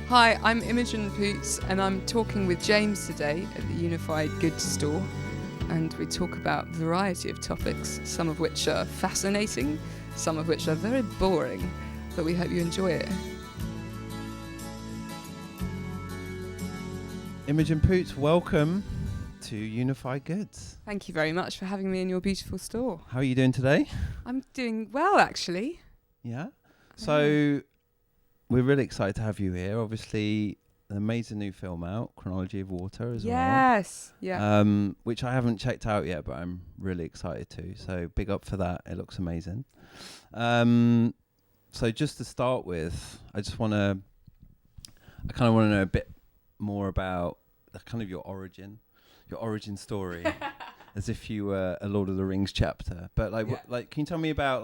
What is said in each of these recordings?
Hi, I'm Imogen Poots and I'm talking with James today at the Unified Goods store, and we talk about a variety of topics, some of which are fascinating, some of which are very boring, but we hope you enjoy it. Imogen Poots, welcome to Unified Goods. Thank you very much for having me in your beautiful store. How are you doing today? I'm doing well, actually. Yeah. So we're really excited to have you here. Obviously, an amazing new film out, Chronology of Water as Yes. well. Yeah. Which I haven't checked out yet, but I'm really excited to. So big up for that. It looks amazing. So just to start with, I kind of want to know a bit more about kind of your origin story, as if you were a Lord of the Rings chapter. But can you tell me about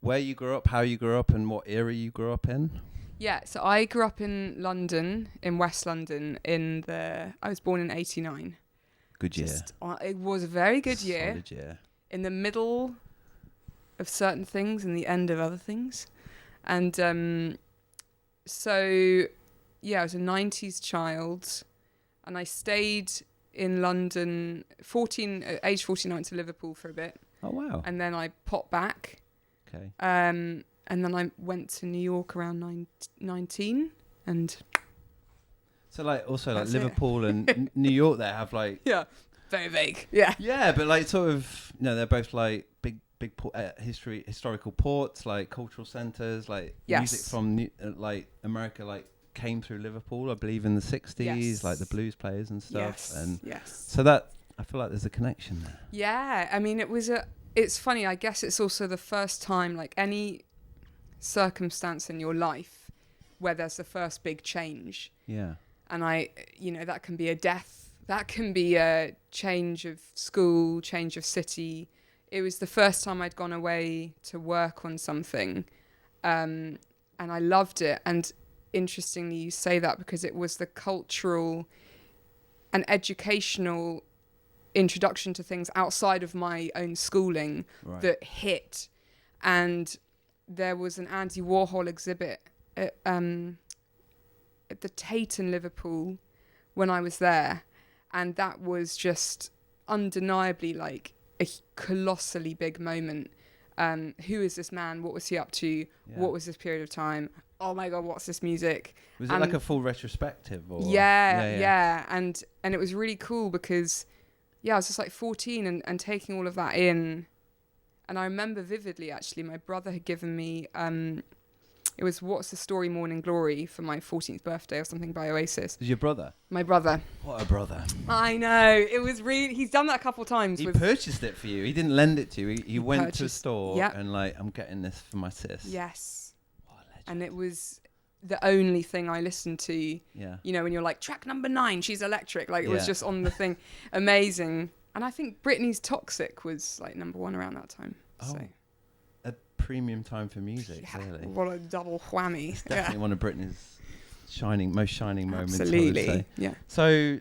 where you grew up, how you grew up, and what era you grew up in? Yeah, so I grew up in London, in West London, I was born in 89. Good year. It was a very good year. Solid year. In the middle of certain things and the end of other things. And I was a 90s child, and I stayed in London, age 14, I went to Liverpool for a bit. Oh, wow. And then I popped back. Okay. And then I went to New York around 19, and so Liverpool it. and New York, they have yeah, very vague. Yeah, but sort of, they're both big historical ports, cultural centers, yes. Music from America came through Liverpool, I believe, in the 60s, Yes. the blues players and stuff. Yes. And yes. so that, I feel like there's a connection there. Yeah, I mean, it's funny, I guess it's also the first time, any circumstance in your life where there's the first big change. Yeah. And that can be a death, that can be a change of school, change of city. It was the first time I'd gone away to work on something, and I loved it. And interestingly, you say that because it was the cultural and educational introduction to things outside of my own schooling that hit. And there was an Andy Warhol exhibit at the Tate in Liverpool when I was there, and that was just undeniably a colossally big moment. Who is this man? What was he up to? Yeah. What was this period of time? Oh my God, what's this music? Was it a full retrospective? Or? Yeah. And it was really cool because, I was just 14 and taking all of that in. And I remember vividly, actually, my brother had given me, it was What's the Story, Morning Glory for my 14th birthday or something by Oasis. Is your brother? My brother. What a brother. I know. It was really, he's done that a couple of times. He purchased it for you. He didn't lend it to you. He went to a store and I'm getting this for my sis. Yes. What a legend. And it was the only thing I listened to. Yeah. When you're track number 9, she's electric. It was just on the thing. Amazing. And I think Britney's Toxic was number 1 around that time. Oh. So. A premium time for music, really. What a double whammy. It's definitely one of Britney's most shining moments. Absolutely. I would say. Yeah. So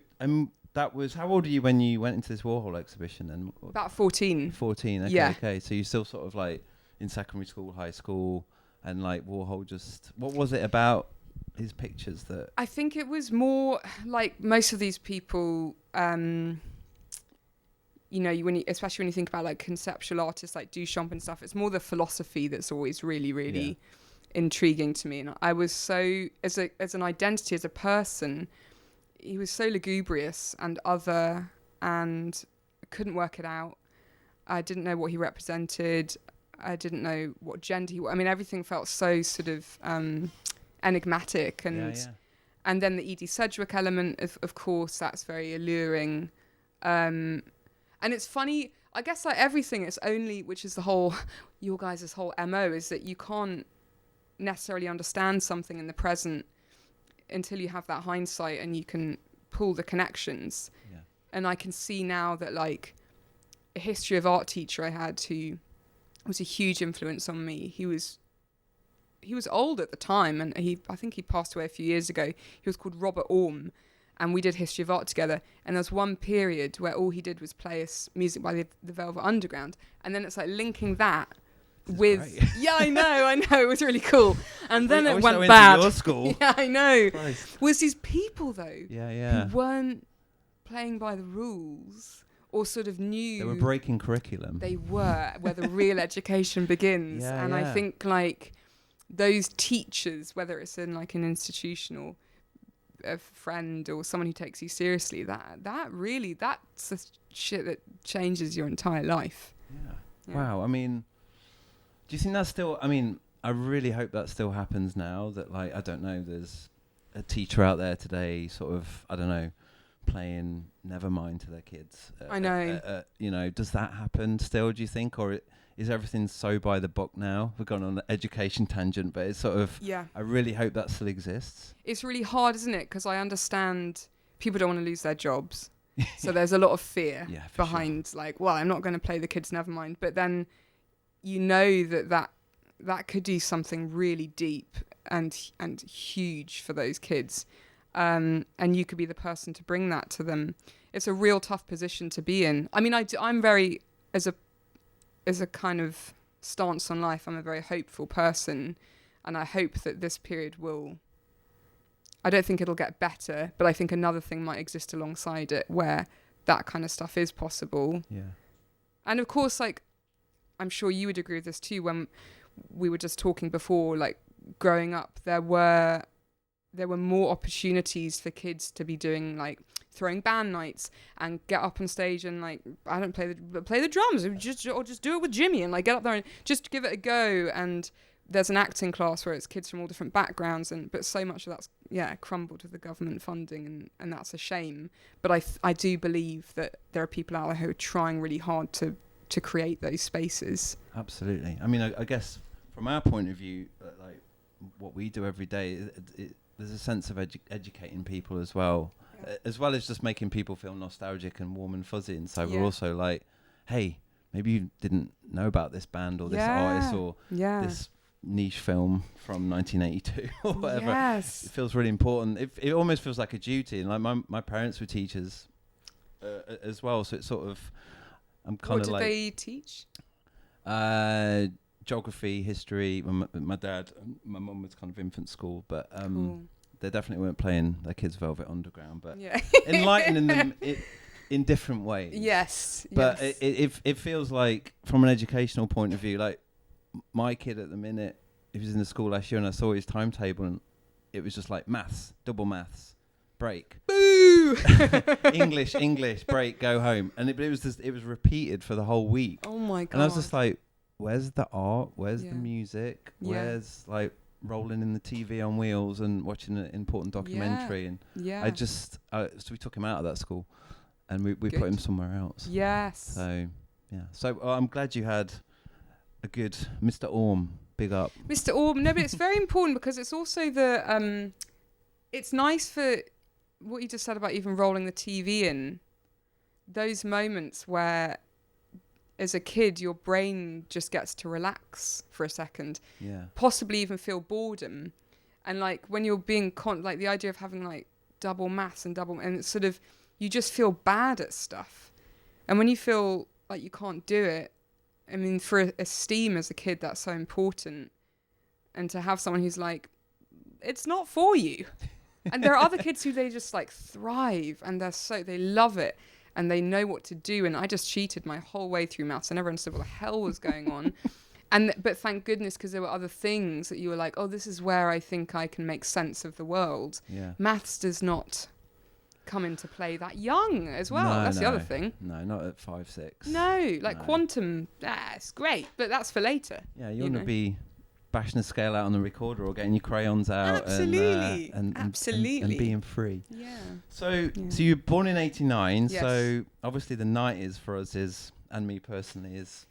that was, how old were you when you went into this Warhol exhibition then? About 14. 14, okay, yeah. Okay. So you still sort of in secondary school, high school, and Warhol what was it about his pictures that... I think it was more most of these people, especially when you think about conceptual artists like Duchamp and stuff, it's more the philosophy that's always really, really intriguing to me. And I was so, as an identity, as a person, he was so lugubrious and other, and I couldn't work it out. I didn't know what he represented. I didn't know what gender he was. I mean, everything felt so sort of enigmatic. And then the Edie Sedgwick element, of course, that's very alluring. And it's funny, I guess everything, it's only, which is your guys' whole MO, is that you can't necessarily understand something in the present until you have that hindsight and you can pull the connections. Yeah. And I can see now that a history of art teacher I had who was a huge influence on me. He was old at the time, and I think he passed away a few years ago. He was called Robert Orme. And we did history of art together. And there's one period where all he did was play us music by the Velvet Underground. And then it's linking that with great. yeah, I know, it was really cool. And then I it wish I went went bad. to your school. Yeah, I know. Christ. Was these people though Yeah. who weren't playing by the rules or sort of knew They were breaking curriculum. they were where the real education begins. Yeah, and I yeah. think like those teachers, whether it's in like an institution or a friend or someone who takes you seriously, that really, that's the shit that changes your entire life. Yeah. Wow. I mean, do you think that's still, I mean, I really hope that still happens now, that like, I don't know, there's a teacher out there today sort of, I don't know, playing Nevermind to their kids. I know. You know, does that happen still, do you think? Or is everything so by the book now? We've gone on an education tangent, but it's sort of, Yeah. I really hope that still exists. It's really hard, isn't it? Because I understand people don't want to lose their jobs. So there's a lot of fear behind like, well, I'm not going to play the kids Nevermind. But then you know that could do something really deep and huge for those kids. And you could be the person to bring that to them. It's a real tough position to be in. I mean, I'm very, as a kind of stance on life, I'm a very hopeful person, and I hope that this period will, I don't think it'll get better, but I think another thing might exist alongside it where that kind of stuff is possible. Yeah. And of course, like, I'm sure you would agree with this too, when we were just talking before, like, growing up, there were more opportunities for kids to be doing like throwing band nights and get up on stage and like, I don't play the drums, or just do it with Jimmy and like get up there and just give it a go. And there's an acting class where it's kids from all different backgrounds, but so much of that's crumbled with the government funding, and that's a shame. But I do believe that there are people out there who are trying really hard to create those spaces. Absolutely. I mean, I guess from our point of view, like what we do every day, there's a sense of educating people as well, as well as just making people feel nostalgic and warm and fuzzy. And so we're also like, hey, maybe you didn't know about this band or this artist or this niche film from 1982 or whatever. Yes. It feels really important. It almost feels like a duty. And like my parents were teachers as well, so it's sort of, I'm kind of like. What did they teach? Geography, history. My dad, my mum was kind of infant school, but Cool. they definitely weren't playing their kids Velvet Underground, but enlightening them in different ways. Yes. But it feels like, from an educational point of view, like my kid at the minute, he was in the school last year and I saw his timetable and it was just like maths, double maths, break. Boo! English, break, go home. And it was repeated for the whole week. Oh my God. And I was just like, where's the art? Where's the music? Where's like rolling in the TV on wheels and watching an important documentary? And I just, so we took him out of that school and we put him somewhere else. Yes. So, yeah. So I'm glad you had a good Mr. Orm. Big up. Mr. Orm. No, but it's very important because it's also it's nice for what you just said about even rolling the TV in, those moments where as a kid, your brain just gets to relax for a second. Yeah. Possibly even feel boredom. And like when you're being like the idea of having like double maths and it's sort of, you just feel bad at stuff. And when you feel like you can't do it, I mean, for esteem as a kid, that's so important. And to have someone who's like, it's not for you. And there are other kids who they just like thrive and they love it. And they know what to do. And I just cheated my whole way through maths. And everyone said, what the hell was going on? But thank goodness, because there were other things that you were like, oh, this is where I think I can make sense of the world. Yeah. Maths does not come into play that young as well. That's the other thing. No, not at 5, 6. No, quantum, it's great. But that's for later. Yeah, you want to be bashing a scale out on the recorder or getting your crayons out. Absolutely. And being free. Yeah. So you were born in 89. Yes. So obviously the 90s for us and me personally is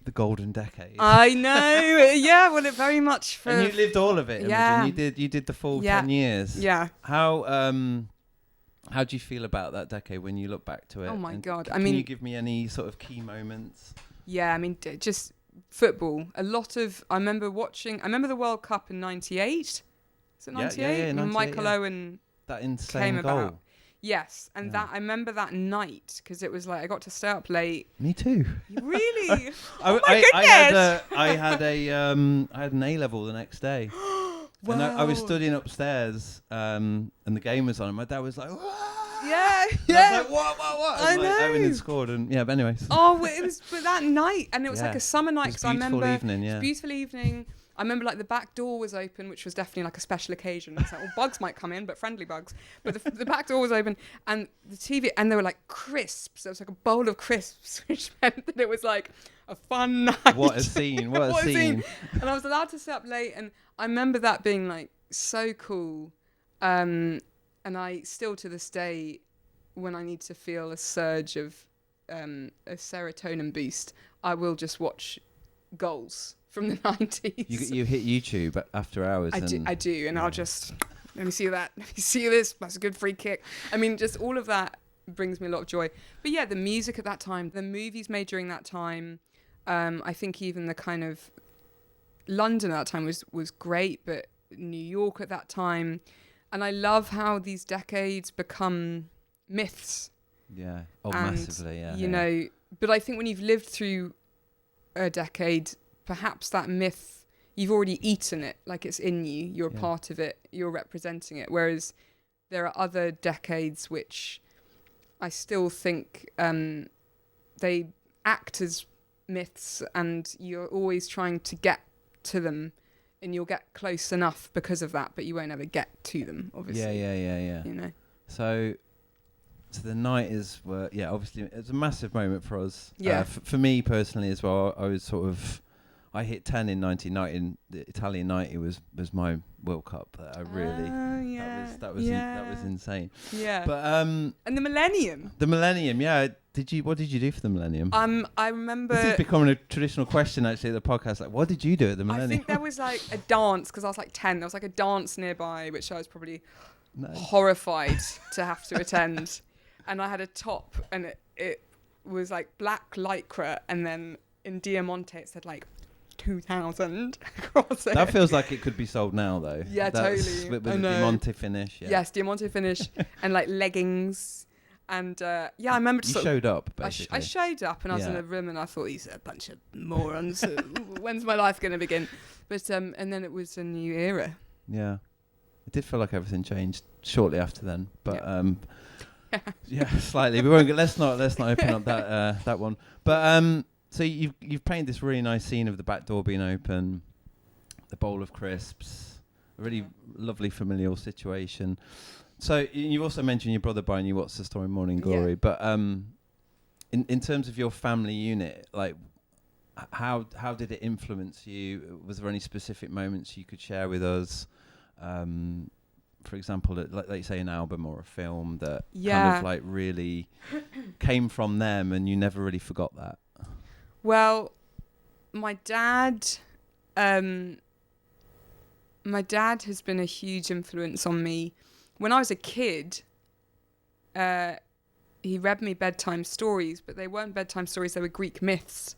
the golden decade. I know. Yeah, well, it very much for. And you lived all of it. Yeah. Imogen. You did the full 10 years. Yeah. How do you feel about that decade when you look back to it? Oh my God. Can you give me any sort of key moments? Yeah, I mean, just football. A lot of, I remember the World Cup in 98. Is it 98? Yeah, 98, Michael Owen that insane came goal. about. Yes, and that I remember that night because it was like I got to stay up late. Me too. Really? Oh my goodness! I had an A level the next day. Wow. And I was studying upstairs, and the game was on, and my dad was like, "Whoa!" Yeah, And yeah. I was like, what? I And, know. like, Owen had scored, and yeah, but anyways. Oh, it was but that night, and it was Yeah. like a summer night It was because I remember evening, it was yeah. a beautiful evening. I remember like the back door was open, which was definitely like a special occasion. It's like, well, bugs might come in, but friendly bugs. But the back door was open, and the TV, and there were like crisps. There was like a bowl of crisps, which meant that it was like a fun night. What a scene! What a scene! And I was allowed to stay up late, and I remember that being like so cool. And I still to this day, when I need to feel a surge of a serotonin boost, I will just watch goals from the 90s. You hit YouTube after hours. I do, and I'll just let me see that. Let me see this. That's a good free kick. I mean, just all of that brings me a lot of joy. But yeah, the music at that time, the movies made during that time. I think even the kind of London at that time was great, but New York at that time, and I love how these decades become myths. Yeah. Oh, and, massively. Yeah. You know, but I think when you've lived through a decade, perhaps that myth, you've already eaten it, like it's in you, you're a part of it, you're representing it. Whereas there are other decades which I still think they act as myths, and you're always trying to get to them, and you'll get close enough because of that, but you won't ever get to them, obviously. Yeah. You know. So the 90s were, obviously it was a massive moment for us. Yeah. For me personally as well, I was I hit 10 in 1990. The Italian 90 was my World Cup that I really, that was insane. Yeah. But and the millennium. What did you do for the millennium? I remember. This is becoming a traditional question actually at the podcast. Like, what did you do at the millennium? I think there was like a dance because I was like 10. There was like a dance nearby, which I was probably horrified to have to attend. And I had a top, and it was like black lycra, and then in Diamante it said like 2000 across it. That feels like it could be sold now, though. Yeah, totally. With the Diamante finish. Yeah. Yes, Diamante finish, and like leggings, and I remember. You showed up, basically. I showed up, and I was in a room, and I thought, these are a bunch of morons. When's my life going to begin? But and then it was a new era. Yeah, it did feel like everything changed shortly after then, but yeah, slightly. We won't. Let's not open up that one. But so you've painted this really nice scene of the back door being open, the bowl of crisps, a really lovely familial situation. So you also mentioned your brother buying you What's the Story Morning Glory, but in terms of your family unit, like how did it influence you? Was there any specific moments you could share with us? For example, like you say, an album or a film that kind of like really came from them, and you never really forgot that. Well, my dad has been a huge influence on me. When I was a kid, he read me bedtime stories, but they weren't bedtime stories; they were Greek myths,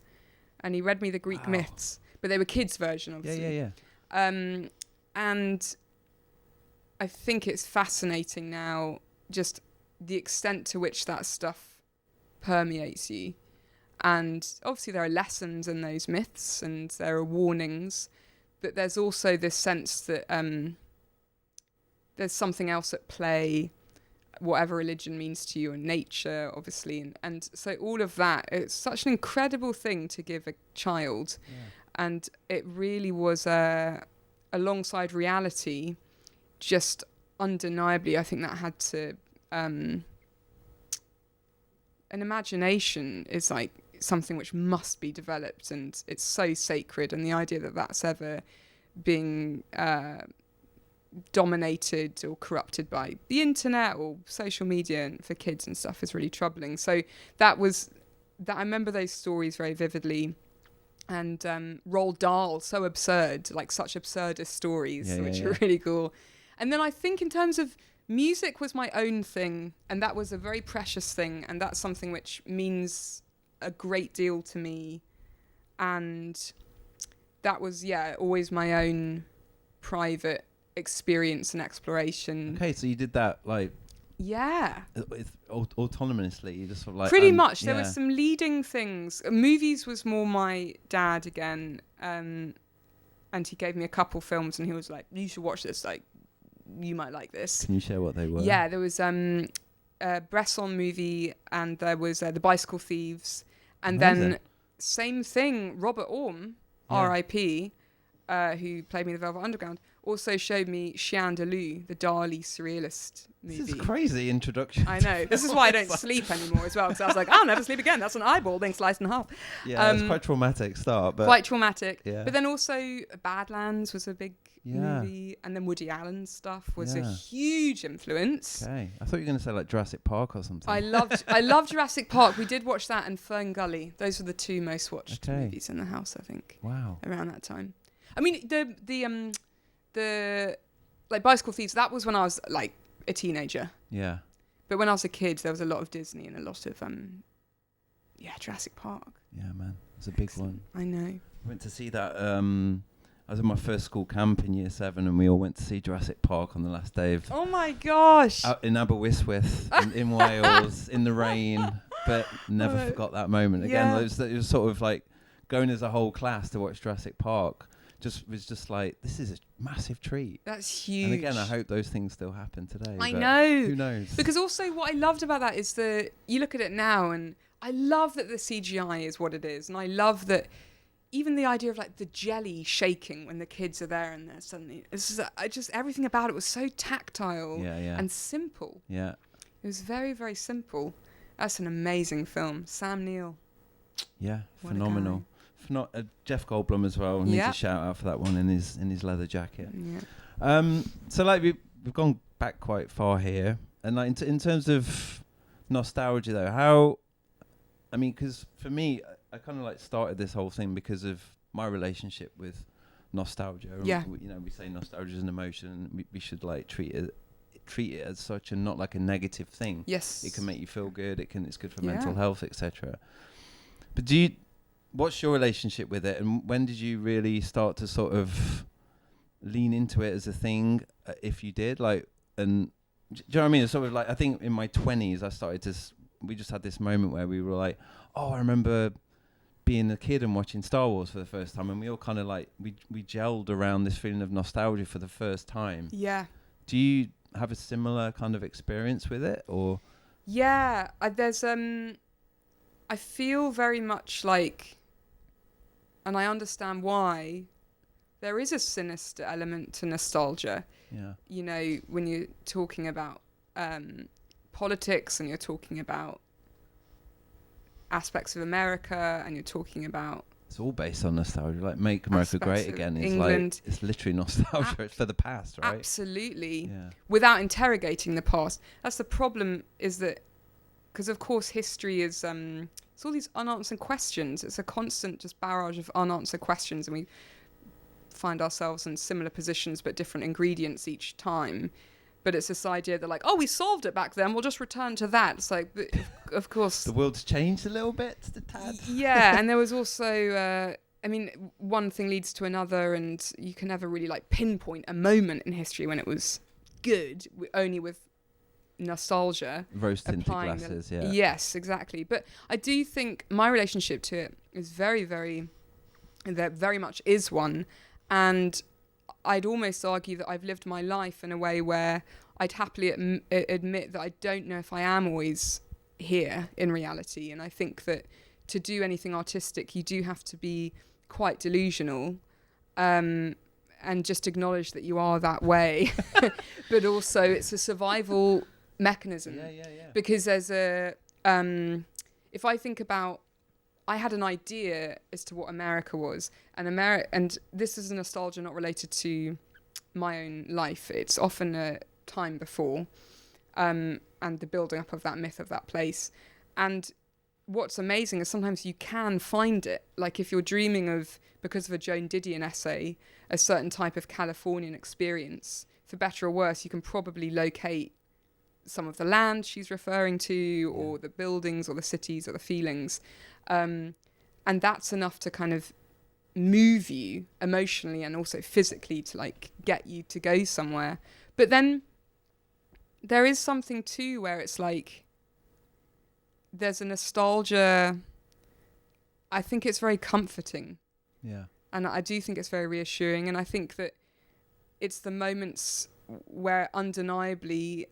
and he read me the Greek myths, but they were kids' version, obviously. Yeah. And I think it's fascinating now, just the extent to which that stuff permeates you. And obviously there are lessons in those myths, and there are warnings, but there's also this sense that there's something else at play, whatever religion means to you, and nature, obviously. And so all of that, it's such an incredible thing to give a child. Yeah. And it really was alongside reality, just undeniably, I think that had to... an imagination is like something which must be developed, and it's so sacred, and the idea that that's ever being dominated or corrupted by the internet or social media and for kids and stuff is really troubling. So that I remember those stories very vividly. And Roald Dahl, so absurd, like such absurdist stories, which are really cool. And then I think in terms of music was my own thing, and that was a very precious thing, and that's something which means a great deal to me. And that was, always my own private experience and exploration. Okay, so you did that like autonomously. You just sort of like pretty much. There were some leading things. Movies was more my dad again, and he gave me a couple films, and he was like, "You should watch this. Like, you might like this." Can you share what they were? Yeah, there was a Bresson movie, and there was The Bicycle Thieves, and then same thing. Robert Orme, R.I.P., who played me in the Velvet Underground, also showed me Chien de Loup, the Dali surrealist movie. This is crazy introduction. I know. This is why I don't sleep anymore as well, because I was like, I'll never sleep again. That's an eyeball being sliced in half. Yeah, it's quite traumatic start. But quite traumatic. Yeah. But then also Badlands was a big movie, and then Woody Allen's stuff was a huge influence. Okay, I thought you were going to say like Jurassic Park or something. I loved Jurassic Park. We did watch that and Fern Gully. Those were the two most watched movies in the house, I think. Wow. Around that time. I mean, the like Bicycle Thieves, that was when I was like a teenager. Yeah. But when I was a kid, there was a lot of Disney and a lot of Jurassic Park. Yeah, man, it's a big one. I know. I went to see that. I was in my first school camp in year 7, and we all went to see Jurassic Park on the last day of. Oh my gosh! Out in Aberystwyth, in Wales, in the rain, but never forgot that moment. Again, it was sort of like going as a whole class to watch Jurassic Park. Was just like, this is a massive treat. That's huge. And again, I hope those things still happen today. I know. Who knows? Because also what I loved about that is you look at it now, and I love that the CGI is what it is. And I love that even the idea of like the jelly shaking when the kids are there and they're suddenly, everything about it was so tactile and simple. Yeah. It was very, very simple. That's an amazing film. Sam Neill. Yeah, phenomenal. Jeff Goldblum as well. Needs a shout out for that one in his leather jacket. Yeah. So like we've gone back quite far here, and like in terms of nostalgia though, because for me, I kind of like started this whole thing because of my relationship with nostalgia. Yeah. We say nostalgia is an emotion, and we should like treat it as such and not like a negative thing. Yes. It can make you feel good. It's good for mental health, etc. But what's your relationship with it, and when did you really start to sort of lean into it as a thing, if you did? Like, and do you know what I mean? It's sort of like, I think in my 20s, I started to, we just had this moment where we were like, oh, I remember being a kid and watching Star Wars for the first time, and we all kind of like, we gelled around this feeling of nostalgia for the first time. Yeah. Do you have a similar kind of experience with it, or? Yeah, I feel very much like, and I understand why, there is a sinister element to nostalgia. Yeah. When you're talking about politics, and you're talking about aspects of America, and you're talking about... It's all based on nostalgia. Like, Make America Great Again is England. Like, it's literally nostalgia. It's for the past, right? Absolutely. Yeah. Without interrogating the past. That's the problem, is that, because of course history is... it's all these unanswered questions. It's a constant just barrage of unanswered questions, and we find ourselves in similar positions but different ingredients each time. But it's this idea that like, oh, we solved it back then, we'll just return to that. It's like, but of course... The world's changed a little bit, the tad. Yeah, and there was also... one thing leads to another, and you can never really like pinpoint a moment in history when it was good, only with nostalgia. Rose-tinted glasses, yeah. Yes, exactly. But I do think my relationship to it is very, very... There very much is one. And I'd almost argue that I've lived my life in a way where I'd happily admit that I don't know if I am always here in reality. And I think that to do anything artistic, you do have to be quite delusional, and just acknowledge that you are that way. But also it's a survival mechanism. Yeah. Because there's if I think about, I had an idea as to what America was, and this is a nostalgia not related to my own life. It's often a time before, and the building up of that myth of that place. And what's amazing is sometimes you can find it. Like if you're dreaming of, because of a Joan Didion essay, a certain type of Californian experience, for better or worse, you can probably locate some of the land she's referring to, or the buildings, or the cities, or the feelings. And that's enough to kind of move you emotionally and also physically to like get you to go somewhere. But then there is something too where it's like there's a nostalgia. I think it's very comforting. Yeah. And I do think it's very reassuring. And I think that it's the moments where undeniably,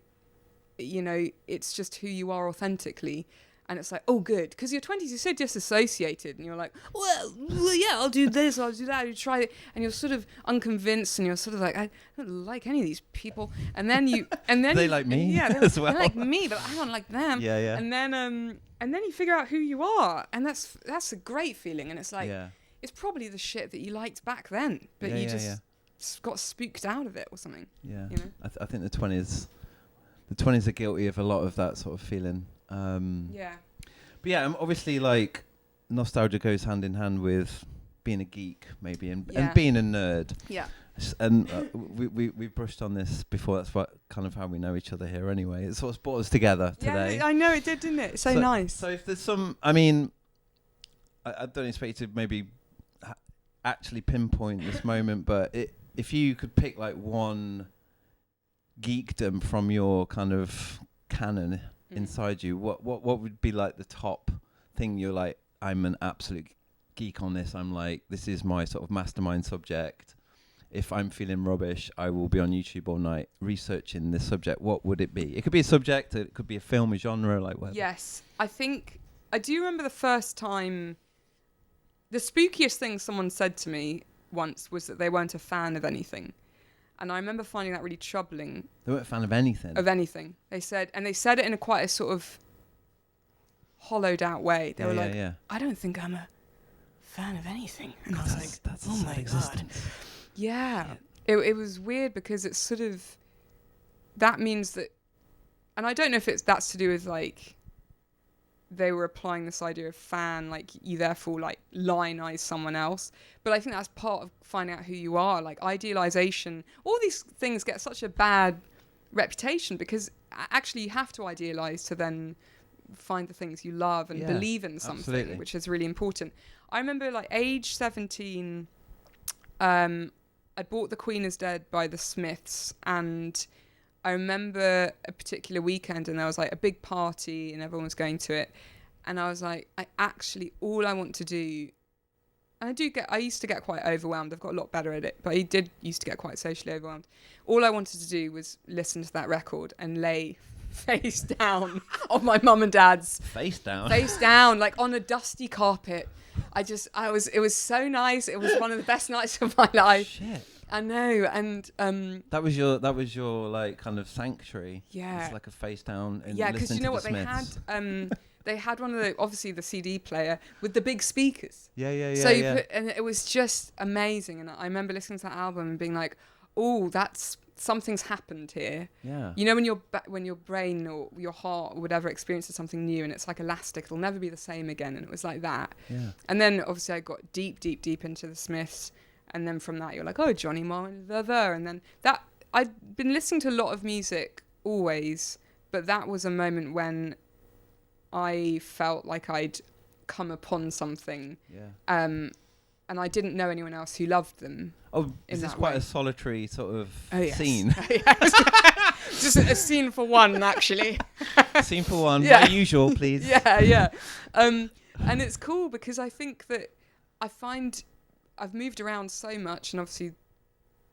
it's just who you are authentically. And it's like, oh, good. Because your 20s, you're so disassociated. And you're like, well, yeah, I'll do this, I'll do that. You try it. And you're sort of unconvinced. And you're sort of like, I don't like any of these people. And then they like me. Yeah, as well. They like me, but I don't like them. Yeah, yeah. And then you figure out who you are. And that's a great feeling. And it's like, it's probably the shit that you liked back then. But you just got spooked out of it or something. Yeah. I think the 20s are guilty of a lot of that sort of feeling. But yeah, obviously, like, nostalgia goes hand in hand with being a geek, maybe, and being a nerd. Yeah. And we brushed on this before. That's what kind of how we know each other here, anyway. It's what's brought us together today. Yeah, I know it did, didn't it? So nice. So if there's some, I mean, I don't expect you to maybe actually pinpoint this moment, but if you could pick like one geekdom from your kind of canon inside you, what would be like the top thing you're like, I'm an absolute geek on this, I'm like, this is my sort of mastermind subject. If I'm feeling rubbish, I will be on YouTube all night researching this subject. What would it be? It could be a subject, it could be a film, a genre, like whatever. Yes, I do remember the first time, the spookiest thing someone said to me once was that they weren't a fan of anything. And I remember finding that really troubling. They weren't a fan of anything? Of anything. They said it in quite a sort of hollowed out way. They were like, I don't think I'm a fan of anything. And I was like, that's oh my God. Yeah. It was weird because it's sort of, that means that, and I don't know if that's to do with like, they were applying this idea of fan, like you therefore like lionize someone else. But I think that's part of finding out who you are, like idealization. All these things get such a bad reputation because actually you have to idealize to then find the things you love and believe in something, which is really important. I remember like age 17, I bought The Queen is Dead by the Smiths, and I remember a particular weekend and there was like a big party and everyone was going to it. And I was like, all I want to do, and I used to get quite overwhelmed. I've got a lot better at it, but I used to get quite socially overwhelmed. All I wanted to do was listen to that record and lay face down on my mum and dad's. Face down, like on a dusty carpet. It was so nice. It was one of the best nights of my life. Shit. I know, and that was your like kind of sanctuary. Yeah, it's like a face down. And because you know what Smiths. they had one of obviously the CD player with the big speakers. Yeah. So and it was just amazing. And I remember listening to that album and being like, oh, something's happened here. Yeah. You know, when your brain or your heart or whatever experiences something new and it's like elastic, it'll never be the same again. And it was like that. Yeah. And then obviously I got deep into the Smiths. And then from that, you're like, oh, Johnny Marr and and then that, I'd been listening to a lot of music always, but that was a moment when I felt like I'd come upon something. Yeah. And I didn't know anyone else who loved them. Oh, is this quite a solitary sort of scene? Just a scene for one, actually. Scene for one, my usual, please. Yeah. And it's cool because I think that I've moved around so much, and obviously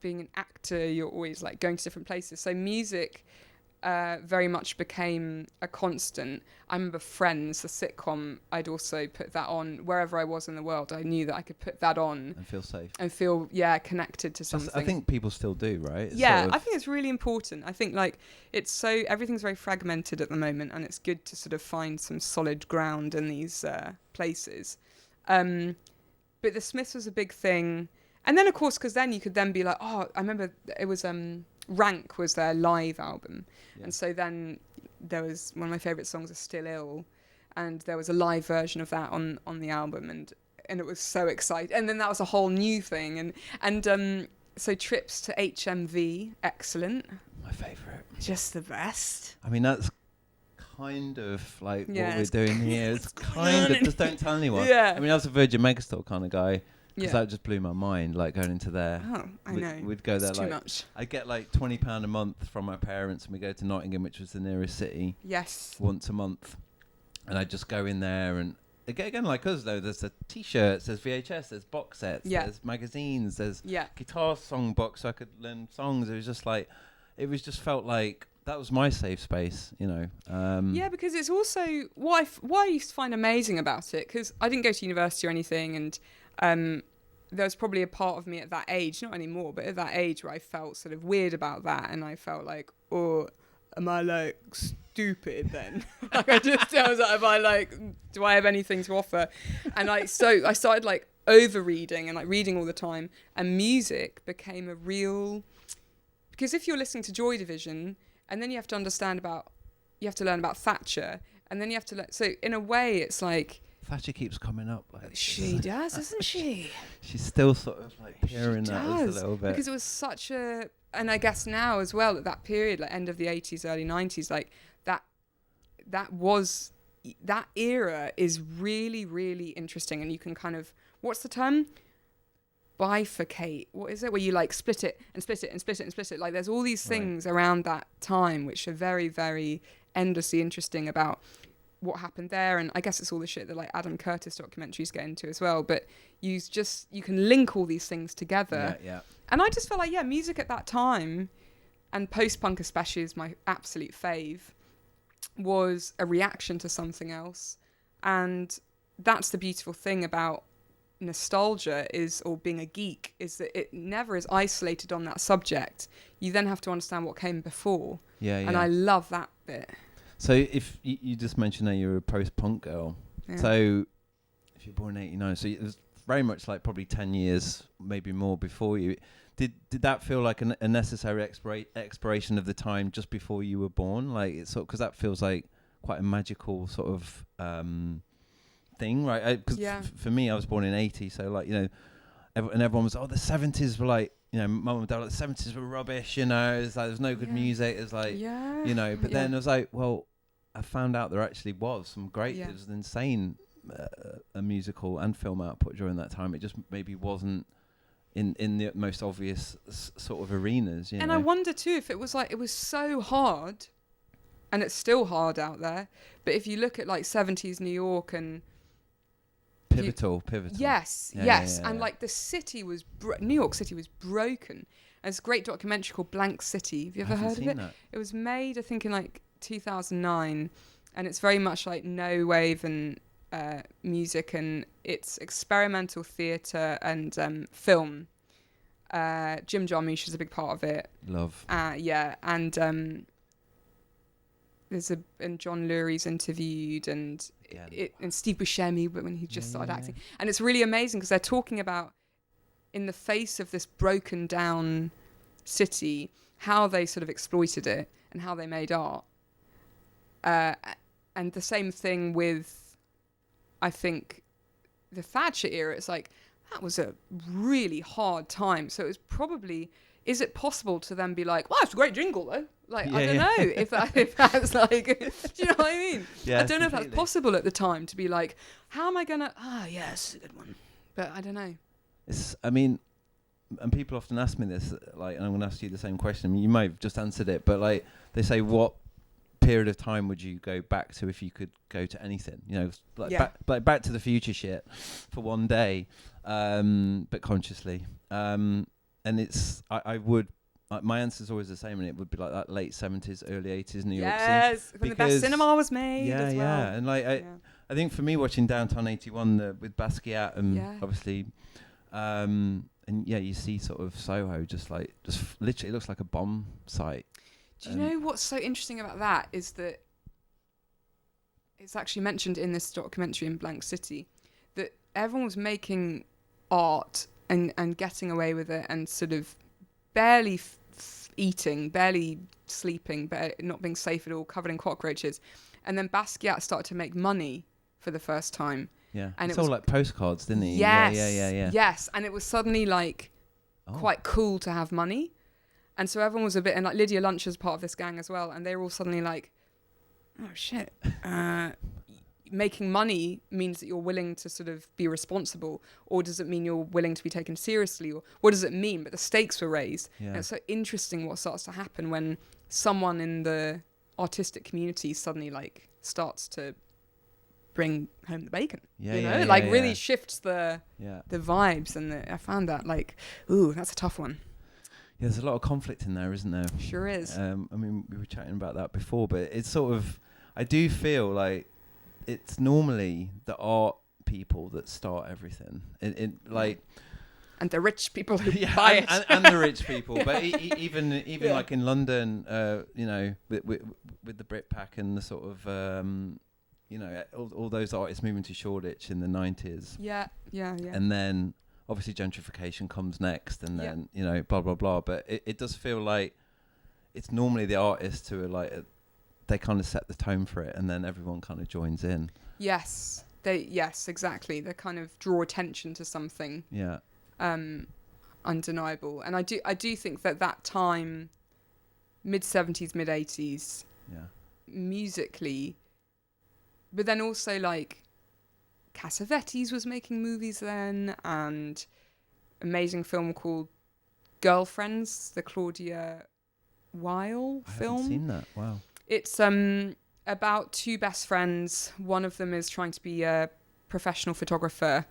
being an actor, you're always like going to different places. So music very much became a constant. I remember Friends, the sitcom, I'd also put that on wherever I was in the world. I knew that I could put that on. And feel safe. And feel, connected to something. I think people still do, right? I think it's really important. I think like everything's very fragmented at the moment, and it's good to sort of find some solid ground in these places. But the Smiths was a big thing. And then, of course, because then you could then be like, oh, I remember it was Rank was their live album. Yeah. And so then there was one of my favourite songs is Still Ill. And there was a live version of that on the album. And it was so exciting. And then that was a whole new thing. And so trips to HMV, excellent. My favourite. Just the best. I mean, that's kind of like what we're doing here. It's kind of just don't tell anyone. Yeah. I mean, I was a Virgin Megastore kind of guy. because that just blew my mind. Like going into there. Oh, I know. We'd go there it's like too much. I get like £20 a month from my parents, and we go to Nottingham, which was the nearest city. Yes. Once a month, and I just go in there and. Again, like us though, there's a T-shirts, there's VHS, there's box sets, there's magazines, there's guitar song books, so I could learn songs. It was just like, it was just felt like that was my safe space, you know. Yeah, because it's also what I used to find amazing about it, because I didn't go to university or anything, and there was probably a part of me at that age, not anymore, but at that age where I felt sort of weird about that, and I felt like, oh, am I like stupid then? Like I was like, do I have anything to offer? And I started like over reading and like reading all the time, and music became a real, because if you're listening to Joy Division and then you have to learn about Thatcher, and then you have to so in a way it's like Thatcher keeps coming up. Like she does, doesn't she? She's still sort of like peering at us a little bit, because it was such a. And I guess now as well, at that period, like end of the 80s, early 90s, like that era is really, really interesting. And you can kind of, what's the term? Bifurcate. What is it? Where you like split it and split it and split it and split it. Like there's all these things around that time which are very, very endlessly interesting about what happened there. And I guess it's all the shit that like Adam Curtis documentaries get into as well. But you can link all these things together. Yeah. And I just felt like, music at that time, and post-punk especially is my absolute fave, was a reaction to something else. And that's the beautiful thing about nostalgia or being a geek, is that it never is isolated on that subject. You then have to understand what came before. Yeah. And I love that bit. So if you just mentioned that you're a post-punk girl, so if you're born in 89, so it was very much like probably 10 years, maybe more before you. Did that feel like a necessary expiration of the time just before you were born? Like it's sort, because that feels like quite a magical sort of thing, right? Because for me, I was born in 80, so like, you know, everyone was, the 70s were like, you know, mum and dad, like the 70s were rubbish, you know, it's like there's no good music, it's like, you know, but then it was like, well, I found out there actually was some great, it was an insane a musical and film output during that time. It just maybe wasn't in the most obvious sort of arenas, you know. I wonder too if it was like, it was so hard, and it's still hard out there, but if you look at like 70s New York and pivotal yes and like the city was New York City was broken. And it's a great documentary called Blank City. Have you ever heard of it? It was made I think in like 2009, and it's very much like no wave and music, and it's experimental theatre and film. Jim Jarmusch is a big part of it. Love. And and John Lurie's interviewed, and Steve Buscemi when he just started acting, and it's really amazing because they're talking about, in the face of this broken down city, how they sort of exploited it and how they made art. And the same thing with, I think, the Thatcher era. It's like, that was a really hard time. So it was probably, is it possible to then be like, well, it's a great jingle though? Like, I don't know if that's like, do you know what I mean? Yeah, I don't know if that's possible at the time to be like, how am I going to, yes, a good one. But I don't know. I mean, and people often ask me this, like, and I'm going to ask you the same question. I mean, you might have just answered it, but like, they say, what period of time would you go back to if you could go to anything? You know, like back to the future shit for one day, but consciously. And it's, I would, my answer is always the same, and it would be like that late 70s, early 80s New York scene. Yes, when the best cinema was made as well. Yeah, and like, I think for me, watching Downtown 81 with Basquiat and obviously, and you see sort of Soho just literally looks like a bomb site. Do you know what's so interesting about that is that it's actually mentioned in this documentary in Blank City that everyone was making art and getting away with it and sort of barely eating, barely sleeping, not being safe at all, covered in cockroaches. And then Basquiat started to make money for the first time. Yeah, and it's all like postcards, didn't he? Yes, yeah. Yes, and it was suddenly like quite cool to have money. And so everyone was a bit, and like Lydia Lunch was part of this gang as well, and they were all suddenly like, oh shit, making money means that you're willing to sort of be responsible, or does it mean you're willing to be taken seriously, or what does it mean? But the stakes were raised. Yeah. And it's so interesting what starts to happen when someone in the artistic community suddenly like starts to bring home the bacon. Really shifts the vibes, and I found that like, ooh, that's a tough one. Yeah, there's a lot of conflict in there, isn't there? Sure is. I mean, we were chatting about that before, but it's sort of, I do feel like it's normally the art people that start everything. And the rich people who buy it. And the rich people. But even like in London, with the Britpack and the sort of, all those artists moving to Shoreditch in the 90s. Yeah. And then obviously gentrification comes next, and then, blah, blah, blah. But it does feel like it's normally the artists who are like, they kind of set the tone for it, and then everyone kind of joins in. Yes, exactly. They kind of draw attention to something. Yeah. Undeniable. And I do think that time, mid-70s, mid-80s, musically, but then also like Cassavetes was making movies then, and amazing film called Girlfriends, the Claudia Weil film. I haven't seen that. Wow. It's about two best friends. One of them is trying to be a professional photographer,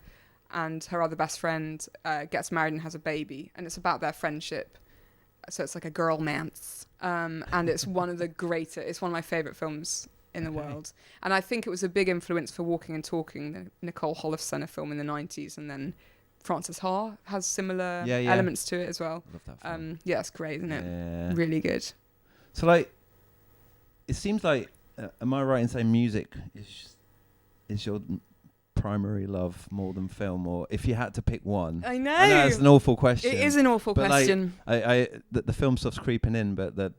and her other best friend gets married and has a baby, and it's about their friendship. So it's like a girl-mance, and it's one of my favourite films in the world. And I think it was a big influence for Walking and Talking, the Nicole Holofcener film in the 90s, and then Frances Ha has similar elements to it as well. I love that film. It's great, isn't it? Yeah. Really good. So like, it seems like, am I right in saying music is your primary love more than film? Or if you had to pick one? I know it's an awful question. It is an awful question. Like, the film stuff's creeping in, but the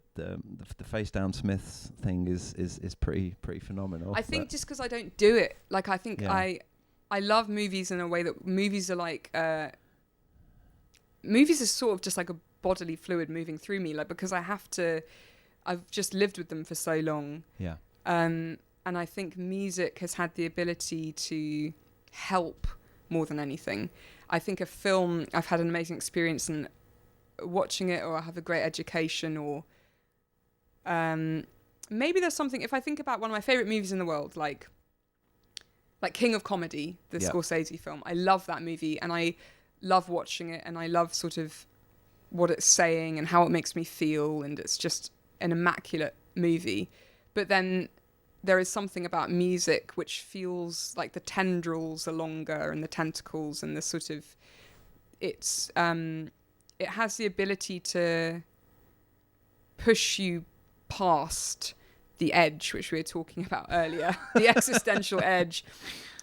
Face Down Smiths thing is pretty phenomenal. I think just because I don't do it, like I think I love movies in a way that movies are like movies is sort of just like a bodily fluid moving through me, like, because I've just lived with them for so long. Yeah. And I think music has had the ability to help more than anything. I think a film, I've had an amazing experience in watching it, or I have a great education, or maybe there's something, if I think about one of my favourite movies in the world, like King of Comedy, the Scorsese film. I love that movie, and I love watching it, and I love sort of what it's saying and how it makes me feel, and it's just an immaculate movie. But then there is something about music which feels like the tendrils are longer, and the tentacles, and the sort of, it has the ability to push you past the edge, which we were talking about earlier, the existential edge.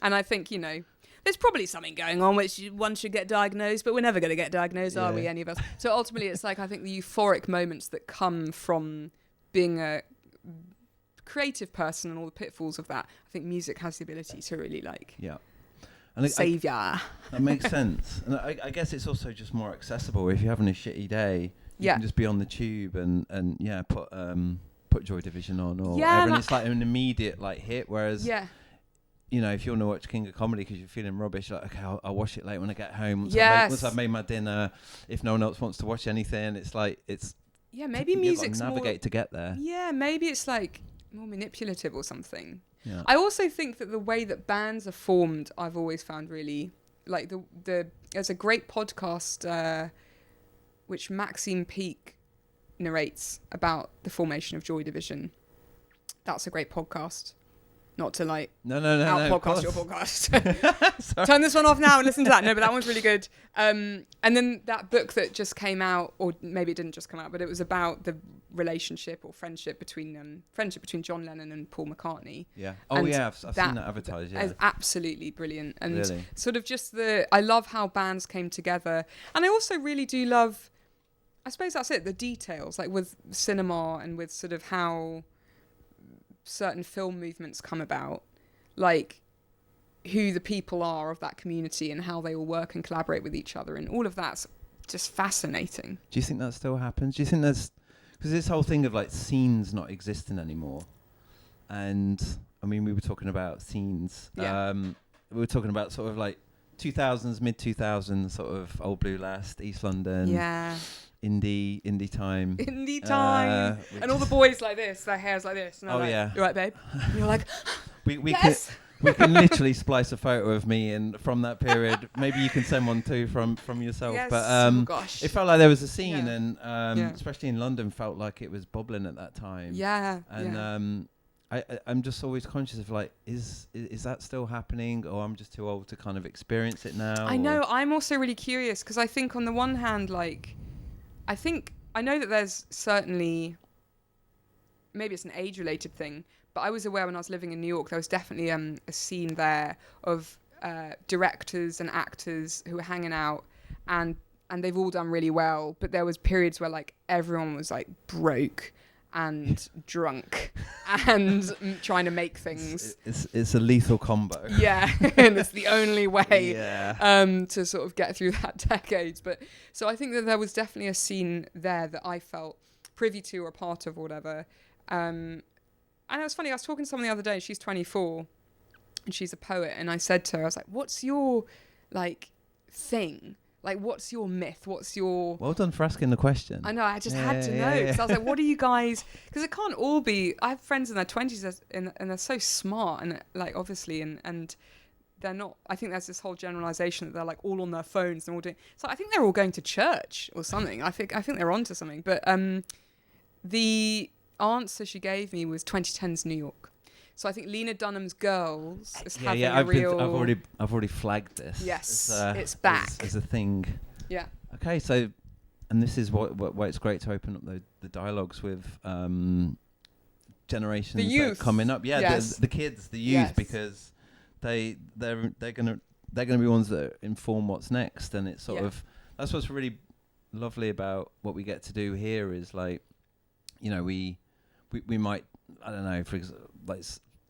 And I think, there's probably something going on which one should get diagnosed, but we're never going to get diagnosed, are we, any of us? So ultimately, it's like, I think the euphoric moments that come from being a creative person and all the pitfalls of that, I think music has the ability to really and save ya. That makes sense. And I guess it's also just more accessible. If you're having a shitty day, you can just be on the tube and put Joy Division on, or whatever, and it's like an immediate hit. Whereas if you want to watch King of Comedy because you're feeling rubbish, like, okay, I'll watch it later when I get home. Once I've made my dinner, if no one else wants to watch anything, it's like maybe music's navigate more, to get there. Yeah, maybe it's like more manipulative or something. Yeah. I also think that the way that bands are formed, I've always found really like there's a great podcast which Maxime Peake narrates about the formation of Joy Division. That's a great podcast. Not to no, podcast your podcast. Turn this one off now and listen to that. No, but that one's really good. And then that book that just came out, or maybe it didn't just come out, but it was about the relationship or friendship between John Lennon and Paul McCartney. Yeah. Oh, and I've seen that advertised. Yeah, it's absolutely brilliant. And really? Sort of just I love how bands came together, and I also really do love, I suppose that's it, the details, like with cinema and with sort of how certain film movements come about, like who the people are of that community and how they all work and collaborate with each other, and all of that's just fascinating. Do you think that still happens? Do you think there's, because this whole thing of scenes not existing anymore, and I mean, we were talking about scenes. Yeah. We were talking about sort of like 2000s, mid 2000s, sort of Old Blue Last, East London. Yeah. Indie time. Indie time. And all the boys like this, their hair's like this. And they're like, "You right, babe?" And you're like, we yes. we can literally splice a photo of me and from that period. Maybe you can send one too from yourself. Yes. But Oh gosh. it felt like there was a scene, Yeah. and especially in London, felt like it was bubbling at that time. Yeah. And I'm just always conscious of like, is that still happening, or I'm just too old to kind of experience it now? I know. I'm also really curious because I think on the one hand, like, I know that there's certainly, maybe it's an age-related thing, but I was aware when I was living in New York, there was definitely a scene there of directors and actors who were hanging out, and they've all done really well, but there was periods where like everyone was like broke and drunk and trying to make things. It's a lethal combo. Yeah, and it's the only way Yeah. to sort of get through that decade. But so I think that there was definitely a scene there that I felt privy to or part of or whatever. And it was funny, I was talking to someone the other day, she's 24 and she's a poet, and I said to her, I was like, what's your like thing? Like, what's your myth? What's your... Well done for asking the question. I know, I just had to know. Because I was like, what are you guys... Because it can't all be... I have friends in their 20s and they're so smart and like, obviously, and they're not... I think there's this whole generalisation that they're like all on their phones and all doing... So I think they're all going to church or something. I think they're onto something. But the answer she gave me was 2010's New York. So I think Lena Dunham's Girls is having a real... I've already flagged this. Yes, it's back as a thing. Yeah. Okay, so, and this is why it's great to open up the dialogues with generations the youth that are coming up. Yeah, yes. the kids, the youth, yes. because they're gonna be ones that inform what's next, and it's sort of, that's what's really lovely about what we get to do here is like, you know, we might, I don't know, for example, like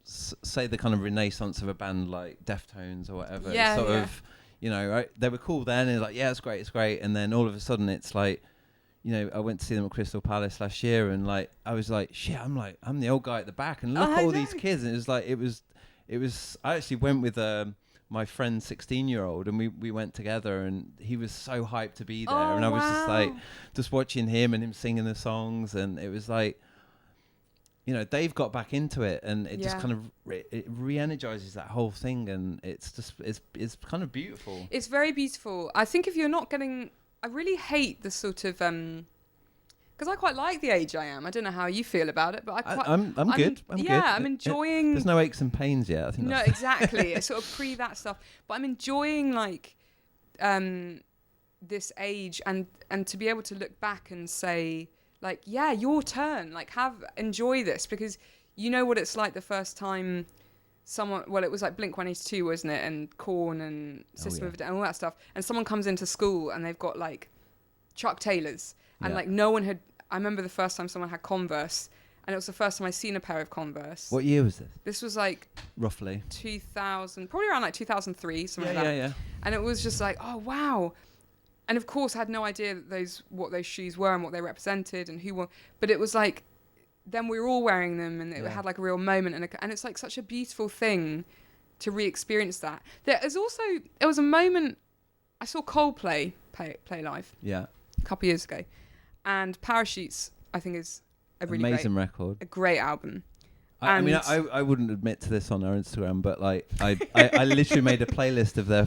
say the kind of renaissance of a band like Deftones or whatever. Yeah, it's sort of, you know, right, they were cool then, and like, yeah, it's great, and then all of a sudden it's like, you know, I went to see them at Crystal Palace last year, and like I was like, shit, I'm the old guy at the back, and look at all these kids, and it was like, it was. I actually went with my friend's 16-year-old, and we went together, and he was so hyped to be there, and I was just like, just watching him and him singing the songs, and it was like, you know, they've got back into it, and it just kind of it re-energizes that whole thing, and it's just it's kind of beautiful. It's very beautiful. I think if you're not getting, I really hate the sort of because I quite like the age I am. I don't know how you feel about it, but I'm good. I'm good. I'm enjoying. There's no aches and pains yet. I think. No, exactly. It's sort of pre that stuff, but I'm enjoying like this age, and to be able to look back and say, like, yeah, your turn. Like, enjoy this, because you know what it's like the first time someone, well, it was like Blink-182, wasn't it? And Korn and System of a Down and all that stuff. And someone comes into school and they've got like Chuck Taylors, and like no one had. I remember the first time someone had Converse, and it was the first time I seen a pair of Converse. What year was this? This was like roughly 2000, probably around like 2003, something like that. Yeah. And it was just like, oh wow. And of course, I had no idea that what those shoes were and what they represented and who were. But it was like, then we were all wearing them, and it had like a real moment, and it's like such a beautiful thing to re-experience that. There was a moment I saw Coldplay play live. Yeah. A couple of years ago, and Parachutes I think is a really amazing record, a great album. I mean, I wouldn't admit to this on our Instagram, but like I literally made a playlist of their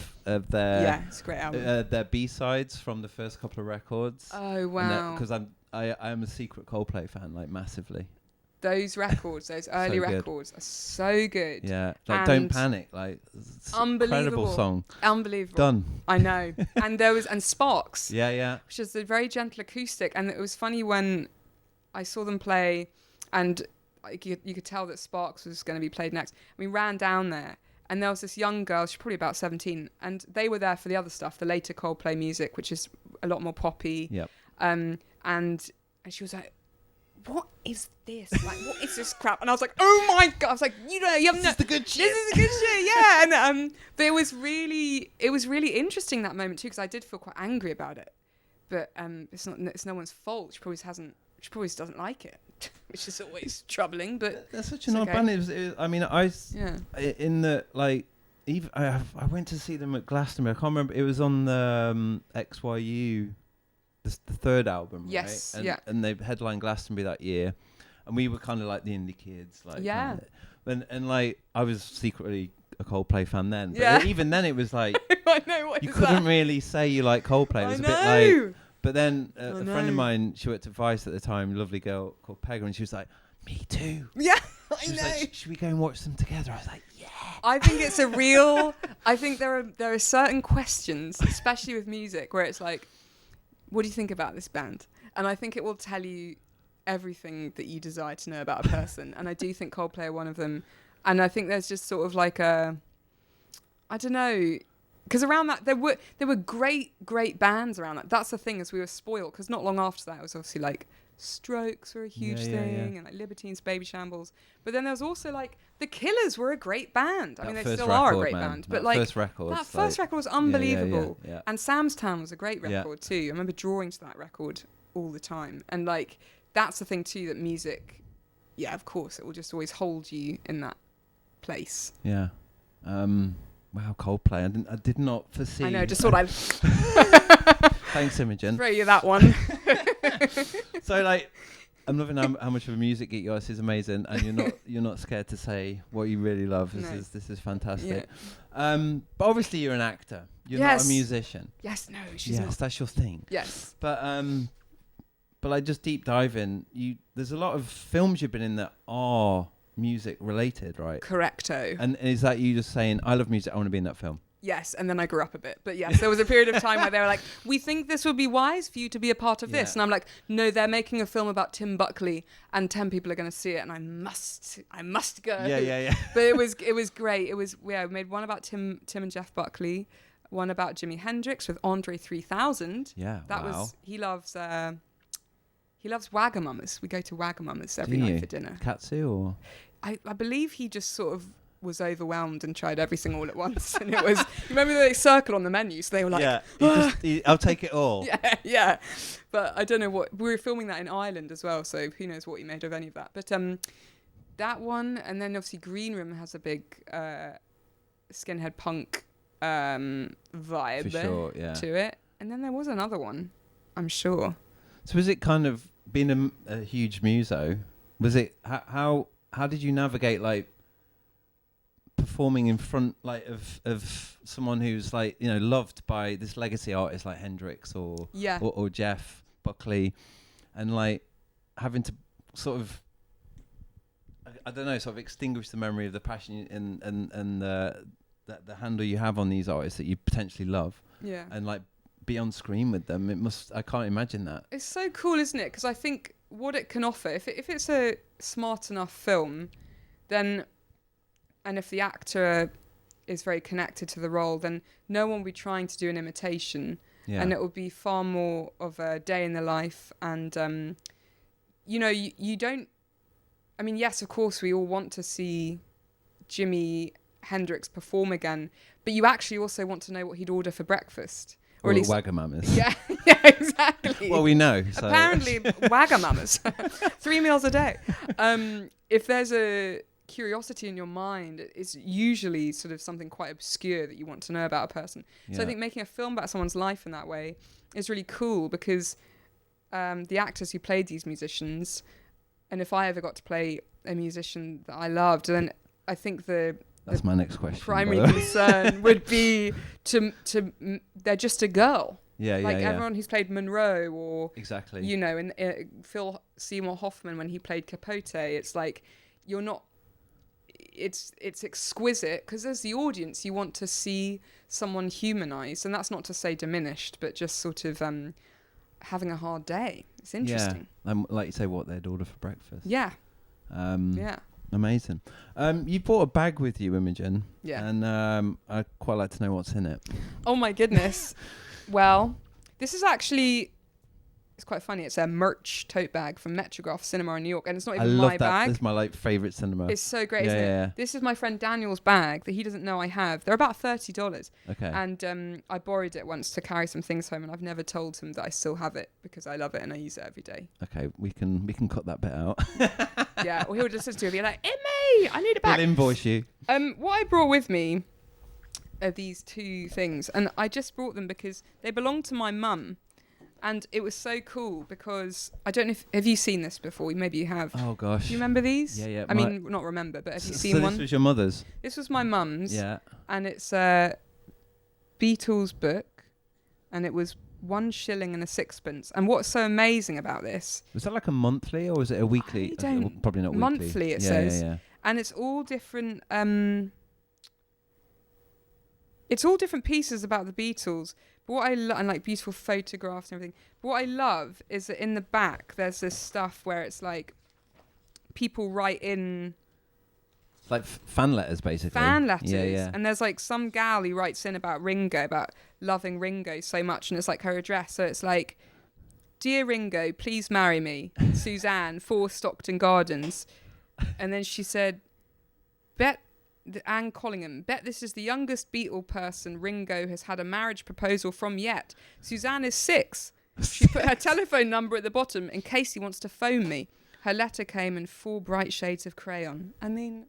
it's a great album. Their B-sides from the first couple of records. Oh wow! Because I'm a secret Coldplay fan, like massively. Those records, those early records, are so good. Yeah, like Don't Panic, like incredible song. Unbelievable. Done. I know. And Sparks. Yeah. Which is a very gentle acoustic, and it was funny when I saw them play, and you could tell that Sparks was going to be played next. We ran down there, and there was this young girl, she's probably about 17, and they were there for the other stuff, the later Coldplay music, which is a lot more poppy. Yep. And she was like, what is this? Like, what is this crap? And I was like, oh my God. I was like, you have this is the good shit. This is the good shit, yeah. And but it was really interesting, that moment too, because I did feel quite angry about it. But it's no one's fault. She probably doesn't like it. which is always troubling. But that's such an odd band. I mean, in the like. Even I went to see them at Glastonbury. I can't remember. It was on the XYU, the third album, yes, right? Yeah. And they headlined Glastonbury that year, and we were kind of like the indie kids, like and like I was secretly a Coldplay fan then. But even then, it was like I know what you couldn't really say you like Coldplay. It was a bit like. But then a friend of mine, she worked at Vice at the time, lovely girl called Pegger, and she was like, "Me too." Yeah, she was like, "Should we go and watch them together?" I was like, "Yeah." I think it's a real. I think there are certain questions, especially with music, where it's like, "What do you think about this band?" And I think it will tell you everything that you desire to know about a person. And I do think Coldplay are one of them. And I think there's just sort of like I don't know, because around that there were great bands around that. That's the thing, is we were spoiled, because not long after that it was obviously like Strokes were a huge thing, and like Libertines, Baby Shambles. But then there was also like the Killers were a great band. I mean, they still are a great band. But like that first record was unbelievable. Yeah. And Sam's Town was a great record too. I remember drawing to that record all the time. And like that's the thing too, that music, of course, it will just always hold you in that place. Yeah. Wow, Coldplay. I did not foresee. I know, just thought I'd Thanks, Imogen. throw you that one. So like, I'm loving how much of a music geek you are. This is amazing, and you're not scared to say what you really love. This is fantastic. Yeah. But obviously you're an actor. You're not a musician. Yes, no, she's not. Yes, that's your thing. Yes. But like just deep diving, there's a lot of films you've been in that are music related, right? Correcto. And is that you just saying, I love music, I want to be in that film? Yes, and then I grew up a bit. But yes, there was a period of time where they were like, we think this would be wise for you to be a part of this. And I'm like, no, they're making a film about Tim Buckley and 10 people are going to see it and I must go. Yeah. But it was great. We made one about Tim and Jeff Buckley, one about Jimi Hendrix with Andre 3000. Yeah, that was, he loves Wagamama's. We go to Wagamama's every night for dinner. Katsu or? I believe he just sort of was overwhelmed and tried everything all at once, and it was. You remember they circle on the menu, so they were like, I'll take it all. Yeah. But I don't know what we were filming that in Ireland as well, so who knows what he made of any of that. But that one, and then obviously Green Room has a big skinhead punk vibe to it, and then there was another one, I'm sure. So was it kind of being a huge muso? Was it how did you navigate like performing in front like of someone who's like, you know, loved by this legacy artist like Hendrix or Jeff Buckley, and like having to sort of I don't know, sort of extinguish the memory of the passion and the handle you have on these artists that you potentially love, and like be on screen with them. I can't imagine that. It's so cool, isn't it? Because I think what it can offer, if it's a smart enough film, then, and if the actor is very connected to the role, then no one will be trying to do an imitation, and it will be far more of a day in the life. And you don't. I mean, yes, of course, we all want to see Jimi Hendrix perform again, but you actually also want to know what he'd order for breakfast. Or at least Wagamama's. Yeah, exactly. Well, we know. So. Apparently, Wagamama's. 3 meals a day. If there's a curiosity in your mind, it's usually sort of something quite obscure that you want to know about a person. So I think making a film about someone's life in that way is really cool, because the actors who played these musicians, and if I ever got to play a musician that I loved, then I think that's my next question. Primary concern would be to they're just a girl. Everyone who's played Monroe or exactly, you know, and Phil Seymour Hoffman when he played Capote. It's like you're not. It's exquisite, because as the audience you want to see someone humanized, and that's not to say diminished, but just sort of having a hard day. It's interesting. Yeah, like you say, what they'd order for breakfast. Yeah. Amazing. You brought a bag with you, Imogen. Yeah. And I'd quite like to know what's in it. Oh my goodness. Well, this is actually it's quite funny. It's a merch tote bag from Metrograph Cinema in New York, and it's not I even love my that. bag. This is my like favorite cinema. It's so great, Yeah, isn't it? yeah. This is my friend Daniel's bag that he doesn't know I have. They're about $30. Okay. And I borrowed it once to carry some things home, and I've never told him that I still have it because I love it and I use it every day. Okay, we can cut that bit out. Yeah, or he'll just listen to it and be like, Immy, I need it back. He'll invoice you. What I brought with me are these two things, and I just brought them because they belong to my mum. And it was so cool because I don't know have you seen this before? Maybe you have. Oh gosh. Do you remember these? Yeah. I mean, not remember, but have you seen so one? this was your mother's? This was my mum's. Yeah. And it's a Beatles book, and it was 1 shilling and a sixpence. And what's so amazing about this? Was that like a monthly or was it a weekly? I don't. Probably not weekly. Monthly, it says. Yeah. And it's all different. It's all different pieces about the Beatles. But what I and like beautiful photographs and everything. But what I love is that in the back there's this stuff where it's like people write in Like fan letters, basically. fan letters. Yeah. And there's like some gal who writes in about Ringo, about loving Ringo so much, and it's like her address. So it's like, "Dear Ringo, please marry me, Suzanne, 4 Stockton Gardens." And then she said, Anne Collingham, bet this is the youngest Beatle person Ringo has had a marriage proposal from yet. Suzanne is 6. She put her telephone number at the bottom in case he wants to phone me. Her letter came in 4 bright shades of crayon. I mean,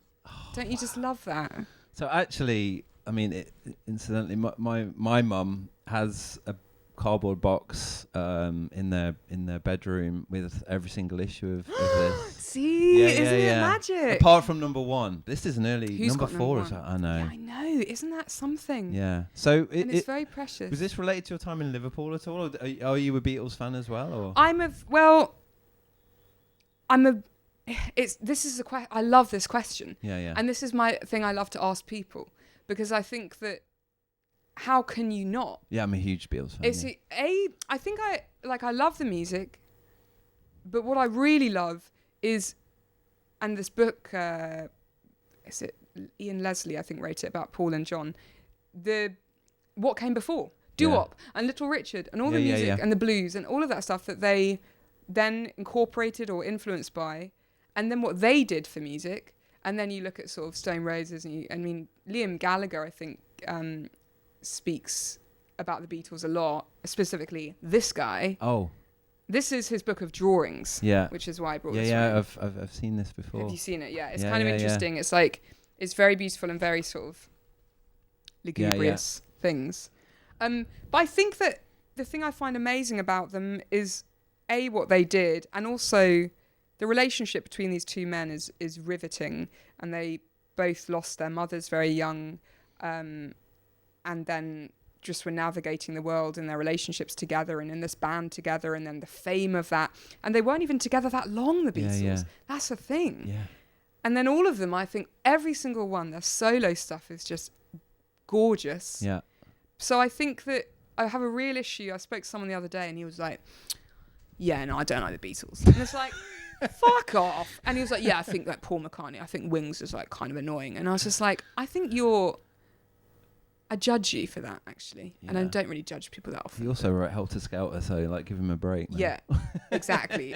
don't you just love that? So actually, I mean, incidentally, my mum has a cardboard box in their bedroom with every single issue of this. See, isn't it magic? Apart from number 1, this is an early Who's number got 4. number Is one? I know. Yeah, I know. Isn't that something? Yeah. So And it's very precious. was this related to your time in Liverpool at all? Or are you a Beatles fan as well? Or I love this question. Yeah. And this is my thing I love to ask people, because I think that how can you not? Yeah, I'm a huge Beatles fan. I think I love the music, but what I really love is, and this book, is it Ian Leslie, I think, wrote it about Paul and John, what came before, doo-wop and Little Richard and all the music and the blues and all of that stuff that they then incorporated or influenced by, and then what they did for music. And then you look at sort of Stone Roses, and Liam Gallagher, I think, speaks about the Beatles a lot, specifically this guy. Oh. This is his book of drawings, which is why I brought this. Yeah, I've seen this before. Have you seen it? Yeah, it's kind of interesting. It's like, it's very beautiful and very sort of lugubrious things. But I think that the thing I find amazing about them is what they did, and also the relationship between these two men is riveting. And they both lost their mothers very young, and then just were navigating the world in their relationships together and in this band together, and then the fame of that. And they weren't even together that long, the Beatles. Yeah. That's the thing. Yeah. And then all of them, I think every single one, their solo stuff is just gorgeous. Yeah. So I think that I have a real issue. I spoke to someone the other day and he was like, yeah, no, I don't like the Beatles. And it's like, fuck off. And he was like, yeah, I think like Paul McCartney, I think Wings is like kind of annoying. And I was just like, I judge you for that, actually. Yeah. And I don't really judge people that often. He also wrote Helter Skelter, so like give him a break, man. Yeah, exactly.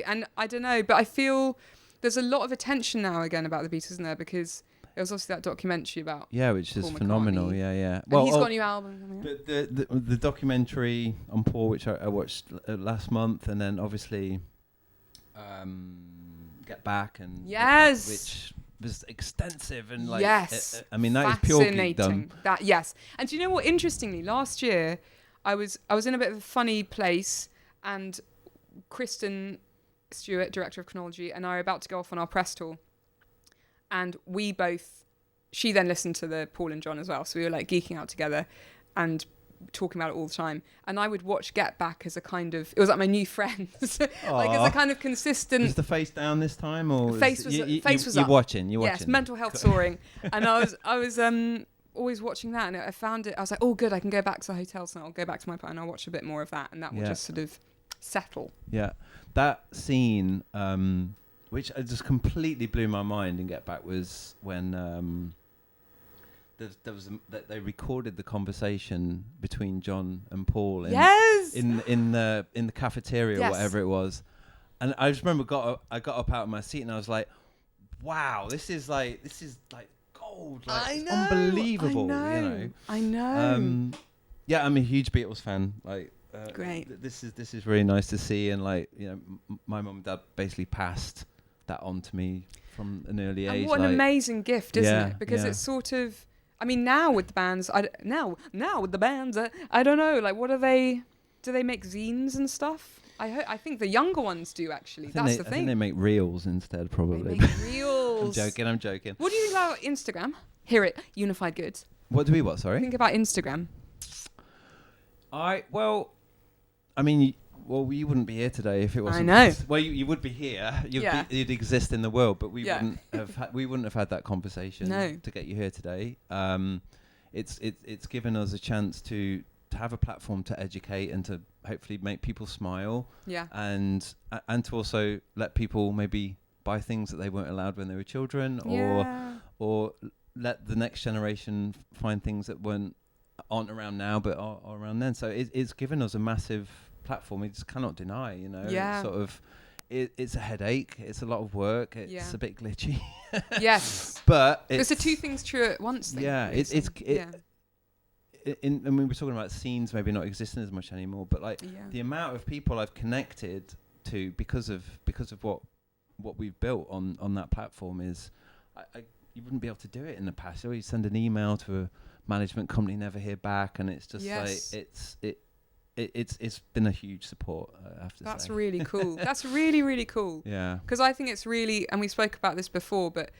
And I don't know, but I feel there's a lot of attention now again about the Beatles in there, because there was obviously that documentary about which is Paul phenomenal. McCartney. Yeah. Well, he's got a new album coming out. The documentary on Paul, which I watched last month, and then obviously Get Back, and which was extensive and like I mean that is pure geekdom. And do you know what? Interestingly, last year I was in a bit of a funny place, and Kristen Stewart, director of chronology, and I are about to go off on our press tour, and she then listened to the Paul and John as well, so we were like geeking out together and talking about it all the time. And I would watch Get Back as a kind of, it was like my new friends, like as a kind of consistent. Was the face down this time, or face was you're up? You're watching. Yes, mental health soaring, and I was always watching that, and I found it. I was like, oh, good, I can go back to the hotel tonight. I'll go back to my part and I'll watch a bit more of that, and that will just sort of settle. Yeah, that scene, which just completely blew my mind in Get Back, was when that they recorded the conversation between John and Paul in the cafeteria or whatever it was, and I just remember I got up out of my seat and I was like, wow, this is like gold, like it's unbelievable. I know. Yeah, I'm a huge Beatles fan. Like, great. This is really nice to see, and like, my mum and dad basically passed that on to me from an early age. And what an amazing gift, isn't it? Because it's sort of, I mean, now with the bands, I don't know, like, what are they? Do they make zines and stuff? I think the younger ones do, actually. That's the thing. I think they make reels instead, probably. They make reels. I'm joking. What do you think about Instagram? Hear it, Unified Goods. What do we what? Sorry. Think about Instagram. You wouldn't be here today if it wasn't. I know. Well, you would be here. You'd exist in the world, but we wouldn't have had that conversation to get you here today. It's given us a chance to have a platform to educate and to hopefully make people smile. Yeah. And to also let people maybe buy things that they weren't allowed when they were children, or let the next generation find things that aren't around now but are around then. So it's given us a massive platform. We just cannot deny, It's sort of it's a headache, it's a lot of work, it's a bit glitchy. Yes. But it's the two things true at once thing. Yeah, and we were talking about scenes maybe not existing as much anymore, but like the amount of people I've connected to because of what we've built on that platform is you wouldn't be able to do it in the past. Or you send an email to a management company, never hear back, and it's just it's been a huge support, I have to say. That's really cool. That's really, really cool. Yeah. Because I think it's really, and we spoke about this before, but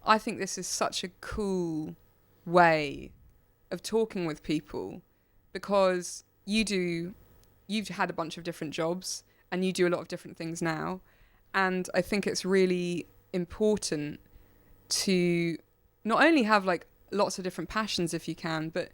I think this is such a cool way of talking with people, because you've had a bunch of different jobs and you do a lot of different things now. And I think it's really important to not only have like lots of different passions if you can, but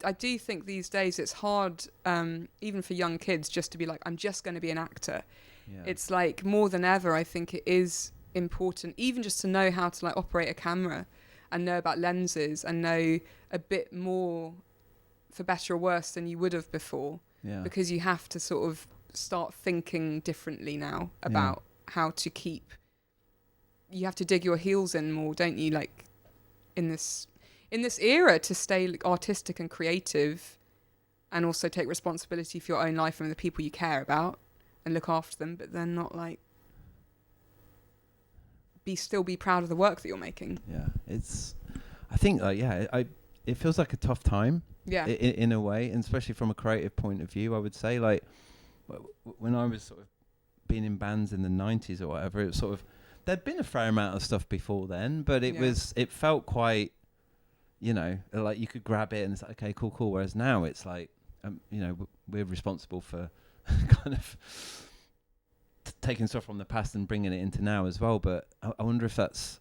I do think these days it's hard, even for young kids, just to be like, I'm just going to be an actor. Yeah. It's like more than ever, I think it is important, even just to know how to like operate a camera and know about lenses and know a bit more, for better or worse, than you would have before. Yeah. Because you have to sort of start thinking differently now about how to keep. You have to dig your heels in more, don't you? Like in this era, to stay like, artistic and creative, and also take responsibility for your own life and the people you care about and look after them, but then not like still be proud of the work that you're making. Yeah, I think it feels like a tough time. Yeah, in a way, and especially from a creative point of view, I would say, like when I was sort of being in bands in the 90s or whatever, it was sort of, there'd been a fair amount of stuff before then, but it felt quite, like you could grab it and it's like, okay, cool. Whereas now it's like, we're responsible for kind of taking stuff from the past and bringing it into now as well. But I wonder if that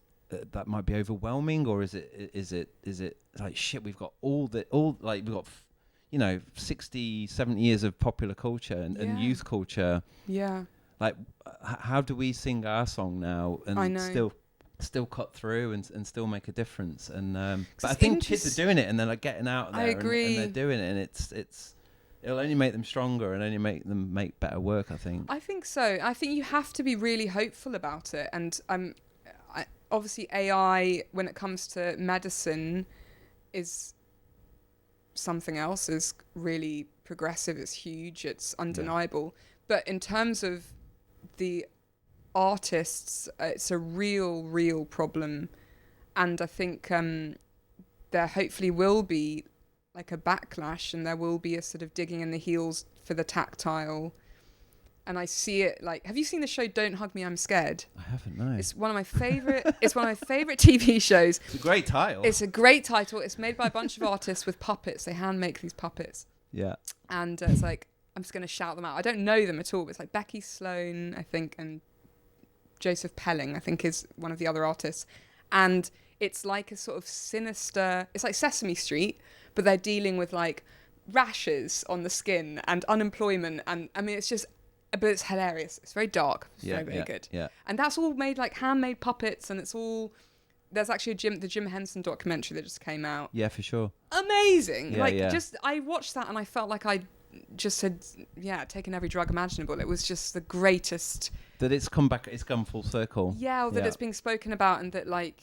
might be overwhelming, or is it like, shit, we've got we've got 60, 70 years of popular culture and youth culture. Yeah. Like, how do we sing our song now and still cut through and still make a difference? And but I think kids are doing it, and they're like getting out there. I agree. And they're doing it, and it'll only make them stronger and only make them make better work, I think. I think so. I think you have to be really hopeful about it. And obviously AI, when it comes to medicine, is something else, is really progressive. It's huge. It's undeniable. But in terms of the artists, it's a real problem. And I think there hopefully will be like a backlash, and there will be a sort of digging in the heels for the tactile. And I see it like, have you seen the show Don't Hug Me, I'm Scared? I haven't, no. It's one of my favorite TV shows. It's a great title. It's a great title. It's made by a bunch of artists with puppets. They hand make these puppets. Yeah. And it's like, I'm just going to shout them out. I don't know them at all, but it's like Becky Sloan, I think, and Joseph Pelling, I think, is one of the other artists. And it's like a sort of sinister, it's like Sesame Street, but they're dealing with like rashes on the skin and unemployment. And I mean, but it's hilarious. It's very dark. It's very good. Yeah. And that's all made like handmade puppets, and it's all there's actually the Jim Henson documentary that just came out. Yeah, for sure. Amazing. Yeah, yeah. Just I watched that and I felt like I just had taken every drug imaginable. It was just the greatest. That it's come back. It's come full circle. Yeah, or that it's being spoken about, and that I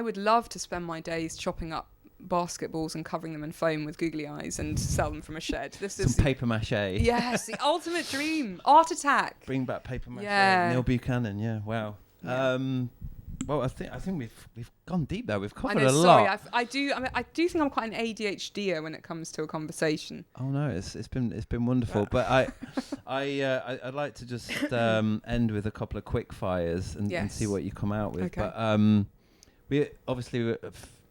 would love to spend my days chopping up basketballs and covering them in foam with googly eyes and sell them from a shed. This is some paper mache. Yes, the ultimate dream. Art Attack. Bring back paper mache. Yeah. Neil Buchanan. Yeah. Wow. Yeah. Well, I think we've gone deep there. We've covered a lot. Sorry, I do think I'm quite an ADHDer when it comes to a conversation. Oh no, it's been wonderful. But I'd like to just end with a couple of quick fires and see what you come out with. Okay. But we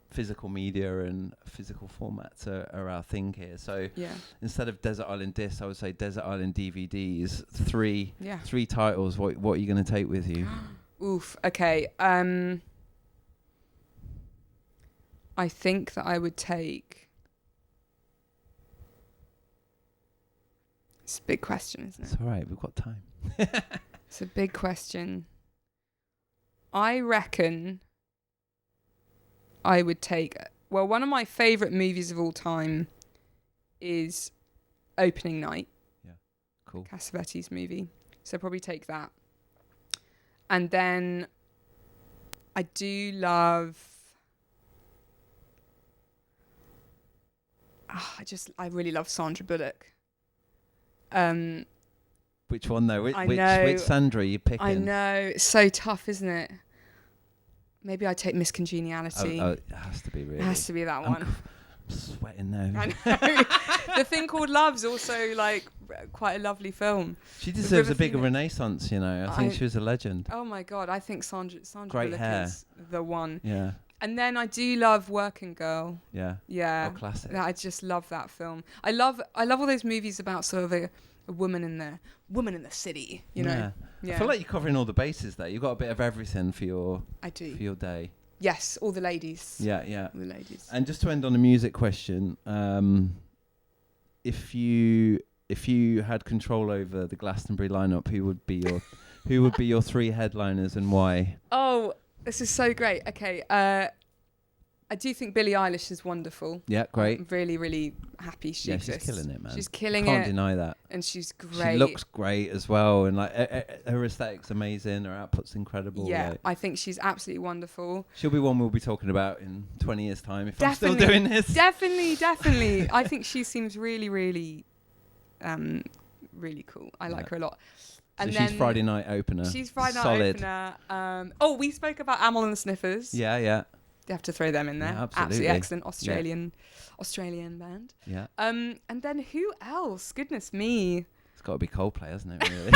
physical media and physical formats are our thing here. So instead of Desert Island Discs, I would say Desert Island DVDs. Three titles. What are you going to take with you? Oof. Okay. I think that I would take. It's a big question, isn't it? It's all right. We've got time. It's a big question. I reckon I would take. Well, one of my favourite movies of all time is Opening Night. Yeah. Cool. Cassavetes movie. So probably take that. And then I do love. I really love Sandra Bullock. Which one though? Which Sandra are you picking? I know, it's so tough, isn't it? Maybe I take Miss Congeniality. Oh, it has to be really. It has to be that one. I'm sweating now. I know. The Thing Called Love's also quite a lovely film. She deserves a bigger renaissance, you know. I think she was a legend. Oh my God, I think Sandra Great Bullock hair. is the one. Yeah. And then I do love Working Girl. Yeah. Yeah. Oh, classic. I just love that film. I love all those movies about sort of a woman in the city, you know. Yeah. I feel like you're covering all the bases there. You've got a bit of everything for your For your day. Yes, all the ladies. Yeah, yeah. All the ladies. And just to end on a music question, if you had control over the Glastonbury lineup, who would be your three headliners and why? Oh, this is so great. Okay, I do think Billie Eilish is wonderful. Yeah, great. I'm really, really happy she exists. She's killing it, man. She's killing Can't it. deny that. And she's great. She looks great as well, and her aesthetic's amazing. Her output's incredible. Yeah, I think she's absolutely wonderful. She'll be one we'll be talking about in 20 years' time if I'm still doing this. Definitely. I think she seems really, really, really cool. I like her a lot. And so she's Friday night opener. She's Friday night opener. We spoke about Amyl and the Sniffers. Yeah. You have to throw them in there. Yeah, absolutely excellent Australian band. Yeah. And then who else? Goodness me. It's got to be Coldplay, hasn't it? Really?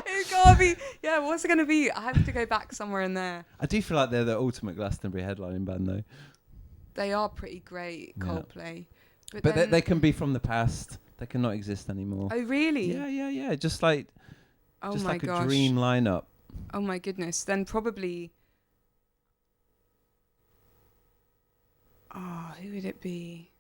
It's got to be. Yeah. What's it going to be? I have to go back somewhere in there. I do feel like they're the ultimate Glastonbury headlining band, though. They are pretty great, Coldplay. Yeah. But they can be from the past. They cannot exist anymore. Oh really? Yeah. Just like a dream lineup. Oh my goodness. Then probably. Oh, who would it be?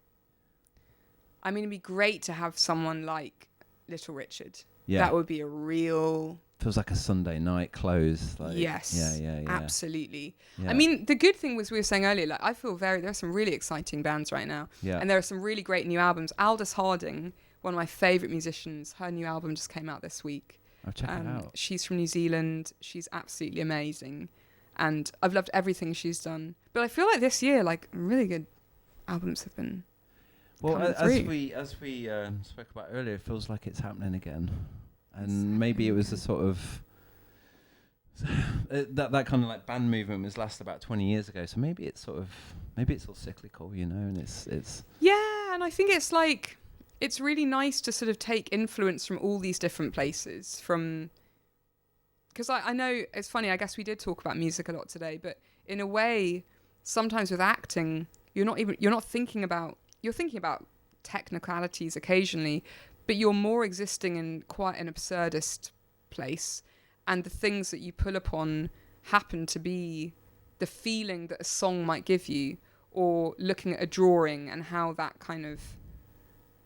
I mean, it'd be great to have someone like Little Richard. Yeah. That would be a real... Feels like a Sunday night close. Yes. Yeah. Absolutely. Yeah. I mean, the good thing was we were saying earlier, I feel there are some really exciting bands right now. Yeah. And there are some really great new albums. Aldous Harding, one of my favourite musicians, her new album just came out this week. I'll check it out. She's from New Zealand. She's absolutely amazing. And I've loved everything she's done. But I feel like this year, really good albums have been coming through. As we spoke about earlier, it feels like it's happening again. And maybe it was a sort of... that kind of band movement was last about 20 years ago. So maybe it's all cyclical, you know, and it's... Yeah, and I think it's really nice to sort of take influence from all these different places, because I know it's funny, I guess we did talk about music a lot today, but in a way, sometimes with acting, you're thinking about technicalities occasionally, but you're more existing in quite an absurdist place, and the things that you pull upon happen to be the feeling that a song might give you, or looking at a drawing and how that kind of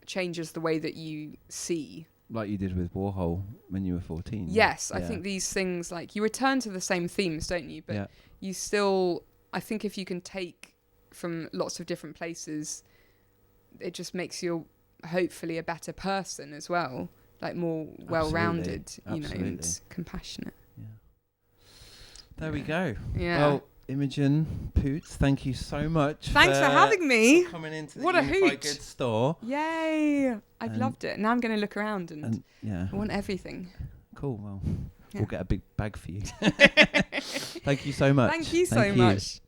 changes the way that you see like you did with Warhol when you were 14. Yes, I think these things, like, you return to the same themes, don't you? But you still, I think if you can take from lots of different places, it just makes you hopefully a better person as well, like more well-rounded, you know, and compassionate. Yeah. There we go. Yeah. Well, Imogen Poots, thank you so much. Thanks for having me. For coming into the What a Unified hoot. Goods store. Yay. I've loved it. Now I'm going to look around and I want everything. Cool. Well, we'll get a big bag for you. Thank you so much. Thank you so much.